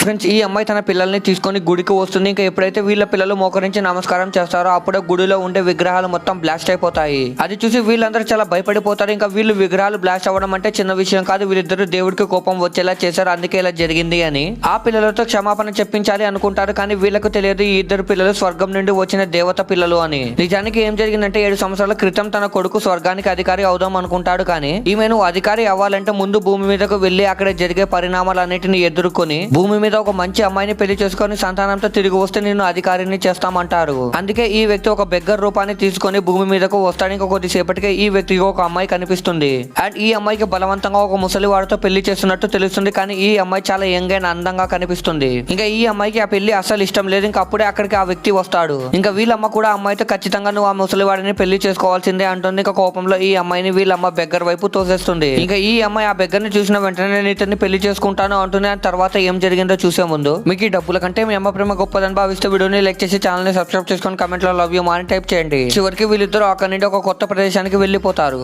Friends, ఈ అమ్మాయి తన పిల్లల్ని తీసుకొని గుడికి వస్తుంది. ఇంకా ఎప్పుడైతే వీళ్ళ పిల్లలు మోకరించి నమస్కారం చేస్తారో అప్పుడే గుడిలో ఉండే విగ్రహాలు మొత్తం బ్లాస్ట్ అయిపోతాయి. అది చూసి వీళ్ళందరూ చాలా భయపడిపోతారు. ఇంకా వీళ్ళు విగ్రహాలు బ్లాస్ట్ అవ్వడం అంటే చిన్న విషయం కాదు. వీళ్ళిద్దరు దేవుడికి కోపం వచ్చేలా చేశారు, అందుకే ఇలా జరిగింది అని ఆ పిల్లలతో క్షమాపణ చెప్పించాలి అనుకుంటారు. కానీ వీళ్ళకు తెలియదు ఈ ఇద్దరు పిల్లలు స్వర్గం నుండి వచ్చిన దేవత పిల్లలు అని. నిజానికి ఏం జరిగిందంటే 7 సంవత్సరాల క్రితం తన కొడుకు స్వర్గానికి అధికారి అవుదాం అనుకుంటాడు. కానీ ఈమెను అధికారి అవ్వాలంటే ముందు భూమి మీదకు వెళ్లి అక్కడ జరిగే పరిణామాలన్నిటిని ఎదుర్కొని భూమి మీద ఒక మంచి అమ్మాయిని పెళ్లి చేసుకుని సంతానంతో తిరిగి వస్తే నిన్ను అధికారిని చేస్తామంటారు. అందుకే ఈ వ్యక్తి ఒక బెగ్గర్ రూపాన్ని తీసుకొని భూమి మీదకు వస్తాడు. ఇంకా కొద్దిసేపటికే ఈ వ్యక్తికి ఒక అమ్మాయి కనిపిస్తుంది. అండ్ ఈ అమ్మాయికి బలవంతంగా ఒక ముసలి వాడితో పెళ్లి చేస్తున్నట్టు తెలుస్తుంది. కానీ ఈ అమ్మాయి చాలా యంగ్ అండ్ అందంగా కనిపిస్తుంది. ఇంకా ఈ అమ్మాయికి ఆ పెళ్లి అసలు ఇష్టం లేదు. ఇంకా అప్పుడే అక్కడికి ఆ వ్యక్తి వస్తాడు. ఇంకా వీళ్ళమ్మ కూడా అమ్మాయితో ఖచ్చితంగా నువ్వు ఆ ముసలి వాడిని పెళ్లి చేసుకోవాల్సిందే అంటుంది. ఇంకా కోపంలో ఈ అమ్మాయిని వీళ్ళమ్మ బెగ్గర్ వైపు తోసేస్తుంది. ఇంకా ఈ అమ్మాయి ఆ బెగ్గర్ ని చూసిన వెంటనే నేను ఇతన్ని పెళ్లి చేసుకుంటాను అంటుంది. ఆ తర్వాత ఏం జరిగిందో చూసే ముందు మీకు ఈ డబ్బుల కంటే మీ అమ్మ ప్రేమ గొప్పదని భావిస్తే వీడియోని లైక్ చేసి ఛానల్ ని సబ్స్క్రైబ్ చేసుకొని కమెంట్ లో లవ్ యూ అని టైప్ చేయండి. చివరికి వీళ్ళిద్దరూ అక్కడి నుండి ఒక కొత్త ప్రదేశానికి వెళ్ళిపోతారు.